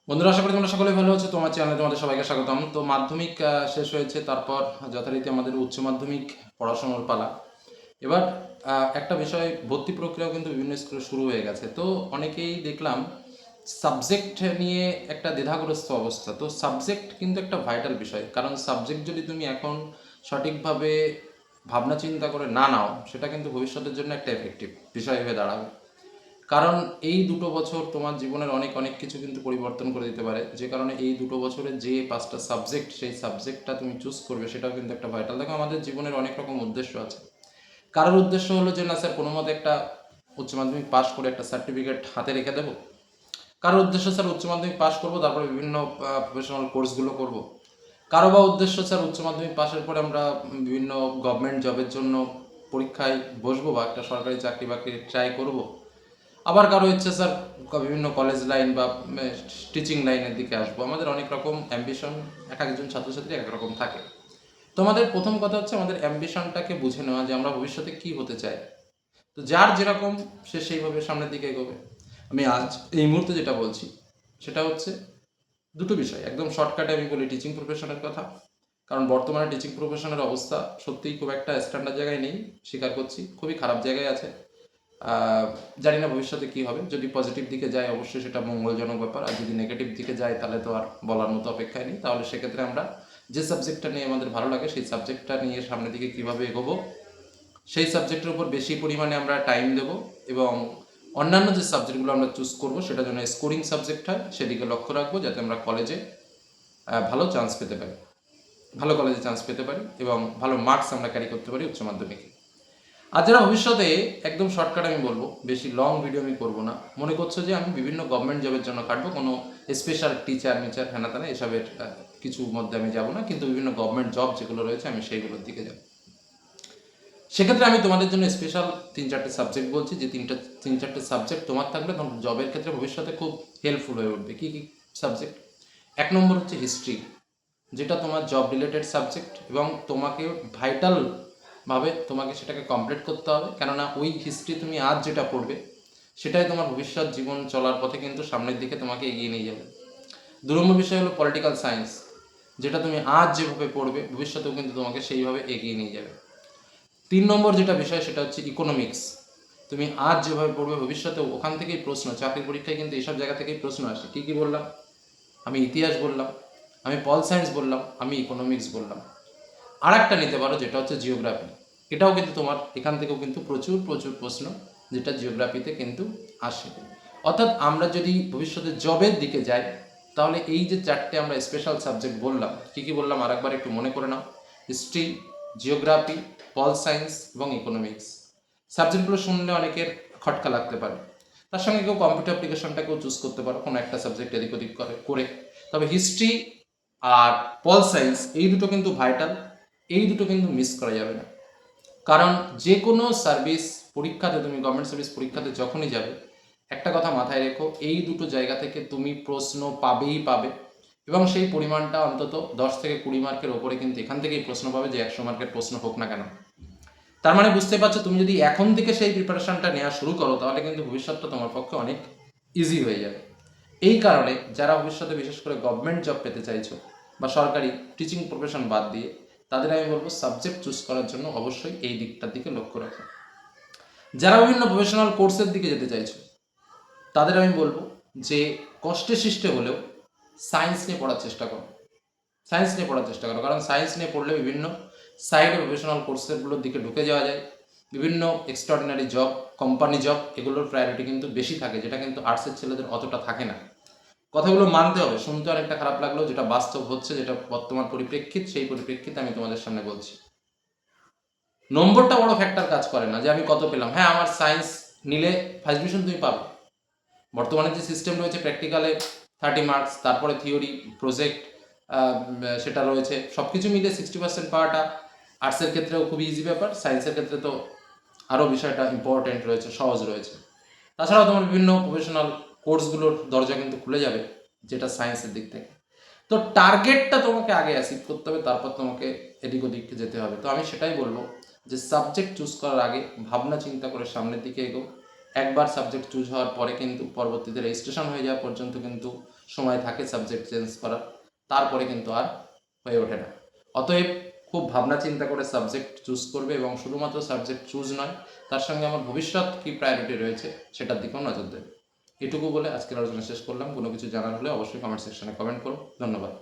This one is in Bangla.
বন্ধুরা, আশা করি তোমরা সকলে ভালো আছো। তোমার চ্যানেলে তোমাদের সবাইকে স্বাগতম। তো মাধ্যমিক শেষ হয়েছে, তারপর যথারীতি আমাদের উচ্চ মাধ্যমিক পড়াশোনার পালা। এবার একটা বিষয়, ভর্তি প্রক্রিয়াও কিন্তু বিভিন্ন স্কুলে শুরু হয়ে গেছে। তো অনেকেই দেখলাম সাবজেক্ট নিয়ে একটা দ্বিধাগ্রস্ত অবস্থা। তো সাবজেক্ট কিন্তু একটা ভাইটাল বিষয়, কারণ সাবজেক্ট যদি তুমি এখন সঠিকভাবে ভাবনা চিন্তা করে না নাও, সেটা কিন্তু ভবিষ্যতের জন্য একটা এফেক্টিভ বিষয় হয়ে দাঁড়াবে। কারণ এই দুটো বছর তোমার জীবনের অনেক অনেক কিছু কিন্তু পরিবর্তন করে দিতে পারে। যে কারণে এই দুটো বছরে যে 5টা সাবজেক্ট, সেই সাবজেক্টটা তুমি চুজ করবে, সেটাও কিন্তু একটা ভাইটাল। দেখো, আমাদের জীবনের অনেক রকম উদ্দেশ্য আছে। কারোর উদ্দেশ্য হলো যে না স্যার, কোনো মতে একটা উচ্চ মাধ্যমিক পাস করে একটা সার্টিফিকেট হাতে রেখে দেবো। কারোর উদ্দেশ্য স্যার উচ্চ মাধ্যমিক পাস করবো, তারপরে বিভিন্ন প্রফেশনাল কোর্সগুলো করব। কারো বা উদ্দেশ্য স্যার উচ্চ মাধ্যমিক পাশের পরে আমরা বিভিন্ন গভর্নমেন্ট জবের জন্য পরীক্ষায় বসবো বা একটা সরকারি চাকরি বাকরি ট্রাই করব। আবার কারো ইচ্ছে স্যার বিভিন্ন কলেজ লাইন বা টিচিং লাইনের দিকে আসবো। আমাদের অনেক রকম অ্যাম্বিশন, এক একজন ছাত্রছাত্রী এক রকম থাকে। তো আমাদের প্রথম কথা হচ্ছে আমাদের অ্যাম্বিশনটাকে বুঝে নেওয়া, যে আমরা ভবিষ্যতে কী হতে চাই। তো যার যেরকম সে সেইভাবে সামনের দিকে এগোবে। আমি আজ এই মুহূর্তে যেটা বলছি সেটা হচ্ছে দুটো বিষয়। একদম শর্টকাটে আমি বলি টিচিং প্রফেশনের কথা, কারণ বর্তমানে টিচিং প্রফেশনের অবস্থা সত্যিই খুব একটা স্ট্যান্ডার্ড জায়গায় নেই, স্বীকার করছি, খুবই খারাপ জায়গায় আছে। জানি না ভবিষ্যতে কী হবে। যদি পজিটিভ দিকে যায় অবশ্যই সেটা মঙ্গলজনক ব্যাপার, আর যদি নেগেটিভ দিকে যায় তাহলে তো আর বলার মতো অপেক্ষায় নেই। তাহলে সেক্ষেত্রে আমরা যে সাবজেক্টটা নিয়ে আমাদের ভালো লাগে সেই সাবজেক্টটা নিয়ে সামনের দিকে কীভাবে এগোবো, সেই সাবজেক্টের উপর বেশি পরিমাণে আমরা টাইম দেব, এবং অন্যান্য যে সাবজেক্টগুলো আমরা চুজ করবো সেটা যেন স্কোরিং সাবজেক্ট হয় সেদিকে লক্ষ্য রাখবো, যাতে আমরা কলেজে ভালো চান্স পেতে পারি, ভালো কলেজে চান্স পেতে পারি এবং ভালো মার্কস আমরা ক্যারি করতে পারি উচ্চ মাধ্যমিকে। আর যারা ভবিষ্যতে, একদম শর্টকাট আমি বলবো, বেশি লং ভিডিও আমি করবো না, মনে করছো যে আমি বিভিন্ন গভর্নমেন্ট জবের জন্য কাটবো, কোনো স্পেশাল টিচার মিচার হ্যানা তেনা এসবের কিছুর মধ্যে আমি যাব না, কিন্তু বিভিন্ন গভর্নমেন্ট জব যেগুলো রয়েছে আমি সেইগুলোর দিকে যাব। সেক্ষেত্রে আমি তোমাদের জন্য স্পেশাল 3-4টে সাবজেক্ট বলছি, যে তিন চারটে সাবজেক্ট তোমার থাকলে তোমার জবের ক্ষেত্রে ভবিষ্যতে খুব হেল্পফুল হয়ে উঠবে। কী কী সাবজেক্ট? 1 নম্বর হচ্ছে হিস্ট্রি, যেটা তোমার জব রিলেটেড সাবজেক্ট, এবং তোমাকে ভাইটাল ভাবে তোমাকে সেটাকে কমপ্লিট করতে হবে, কেননা ওই হিস্ট্রি তুমি আজ যেটা পড়বে সেটাই তোমার ভবিষ্যৎ জীবন চলার পথে কিন্তু সামনের দিকে তোমাকে এগিয়ে নিয়ে যাবে। 2 নম্বর বিষয় হলো পলিটিক্যাল সায়েন্স, যেটা তুমি আজ যেভাবে পড়বে ভবিষ্যতেও কিন্তু তোমাকে সেইভাবে এগিয়ে নিয়ে যাবে। 3 নম্বর যেটা বিষয় সেটা হচ্ছে ইকোনমিক্স, তুমি আজ যেভাবে পড়বে ভবিষ্যতেও ওখান থেকেই প্রশ্ন, চাকরির পরীক্ষায় কিন্তু এইসব জায়গা থেকেই প্রশ্ন আসে। কী কী বললাম? আমি ইতিহাস বললাম, আমি পল সায়েন্স বললাম, আমি ইকোনমিক্স বললাম। আর একটা নিতে পারো যেটা হচ্ছে জিওগ্রাফি, এটাও কিন্তু তোমার এখান থেকেও কিন্তু প্রচুর প্রচুর প্রশ্ন যেটা জিওগ্রাফিতে কিন্তু আসে। অর্থাৎ আমরা যদি ভবিষ্যতে জবের দিকে যাই, তাহলে এই যে 4টে আমরা স্পেশাল সাবজেক্ট বললাম, কী কী বললাম আরেকবার একটু মনে করে নাও। হিস্ট্রি, জিওগ্রাফি, পল সায়েন্স এবং ইকোনমিক্স। সাবজেক্টগুলো শুনলে অনেকের খটকা লাগতে পারে, তার সঙ্গে কেউ কম্পিউটার অ্যাপ্লিকেশনটাকেও চুজ করতে পারো, কোনো একটা সাবজেক্ট এদিক ওদিক করে। তবে হিস্ট্রি আর পল সায়েন্স এই দুটো কিন্তু ভাইটাল, এই দুটো কিন্তু মিস করা যাবে না। কারণ যে কোনো সার্ভিস পরীক্ষাতে, তুমি গভর্নমেন্ট সার্ভিস পরীক্ষাতে যখনই যাবে, একটা কথা মাথায় রেখো, এই দুটো জায়গা থেকে তুমি প্রশ্ন পাবেই পাবে, এবং সেই পরিমাণটা অন্তত 10 থেকে 20 মার্কের ওপরে কিন্তু এখান থেকেই প্রশ্ন পাবে, যে 100 মার্কের প্রশ্ন হোক না কেন। তার মানে বুঝতে পারছো, তুমি যদি এখন থেকে সেই প্রিপারেশনটা নেওয়া শুরু করো, তাহলে কিন্তু ভবিষ্যৎটা তোমার পক্ষে অনেক ইজি হয়ে যাবে। এই কারণে যারা ভবিষ্যতে বিশেষ করে গভর্নমেন্ট জব পেতে চাইছো, বা সরকারি টিচিং প্রফেশন বাদ দিয়ে, তাদের আমি বলবো সাবজেক্ট চুজ করার জন্য অবশ্যই এই দিকটার দিকে লক্ষ্য রাখো। যারা বিভিন্ন প্রফেশনাল কোর্সের দিকে যেতে চাইছো, তাদের আমি বলবো যে কষ্টে সৃষ্টে হলেও সায়েন্স নিয়ে পড়ার চেষ্টা করো। সায়েন্স নিয়ে পড়ার চেষ্টা করো, কারণ সায়েন্স নিয়ে পড়লে বিভিন্ন সাইডে প্রফেশনাল কোর্সেসগুলোর দিকে ঢুকে যাওয়া যায়। বিভিন্ন এক্সট্রাঅর্ডিনারি জব, কোম্পানি জব, এগুলোর প্রায়োরিটি কিন্তু বেশি থাকে, যেটা কিন্তু আর্টসের ছেলেদের অতটা থাকে না। কথাগুলো মানতে হবে, শুনতে অনেকটা খারাপ লাগলেও যেটা বাস্তব হচ্ছে, যেটা বর্তমান পরিপ্রেক্ষিত, সেই পরিপ্রেক্ষিতে আমি তোমাদের সামনে বলছি। নম্বরটা বড় ফ্যাক্টর কাজ করে না, যে আমি কত পেলাম। হ্যাঁ, আমার সায়েন্স নিলে ফার্স্ট ডিভিশন তুমি পাবে। বর্তমানে যে সিস্টেম রয়েছে, প্র্যাকটিক্যালে 30 মার্কস, তারপরে থিওরি, প্রজেক্ট, সেটা রয়েছে, সব কিছু মিলে 60% পাওয়াটা আর্টসের ক্ষেত্রেও খুবই ইজি ব্যাপার, সায়েন্সের ক্ষেত্রে তো আরও বিষয়টা ইম্পর্টেন্ট রয়েছে, সহজ রয়েছে। তাছাড়াও তোমার বিভিন্ন প্রফেশনাল কোর্সগুলোর দরজা কিন্তু খুলে যাবে, যেটা সায়েন্সের দিক থেকে। তো টার্গেটটা তোমাকে আগে অ্যাচিভ করতে হবে, তারপর তোমাকে এদিক ওদিক যেতে হবে। তো আমি সেটাই বলবো যে সাবজেক্ট চুজ করার আগে ভাবনা চিন্তা করে সামনের দিকে এগো, একবার সাবজেক্ট চুজ হওয়ার পরে কিন্তু পরবর্তীতে রেজিস্ট্রেশন হয়ে যাওয়া পর্যন্ত কিন্তু সময় থাকে সাবজেক্ট চেঞ্জ করার, তারপরে কিন্তু আর হয়ে ওঠে না। অতএব খুব ভাবনা চিন্তা করে সাবজেক্ট চুজ করবে, এবং শুধুমাত্র সাবজেক্ট চুজ নয়, তার সঙ্গে আমার ভবিষ্যৎ কী প্রায়োরিটি রয়েছে সেটার দিকেও নজর দেবে। এটুকু বলে আজকের আলোচনা শেষ করলাম। কোনো কিছু জানার হলে অবশ্যই কমেন্ট সেকশনে কমেন্ট করো। ধন্যবাদ।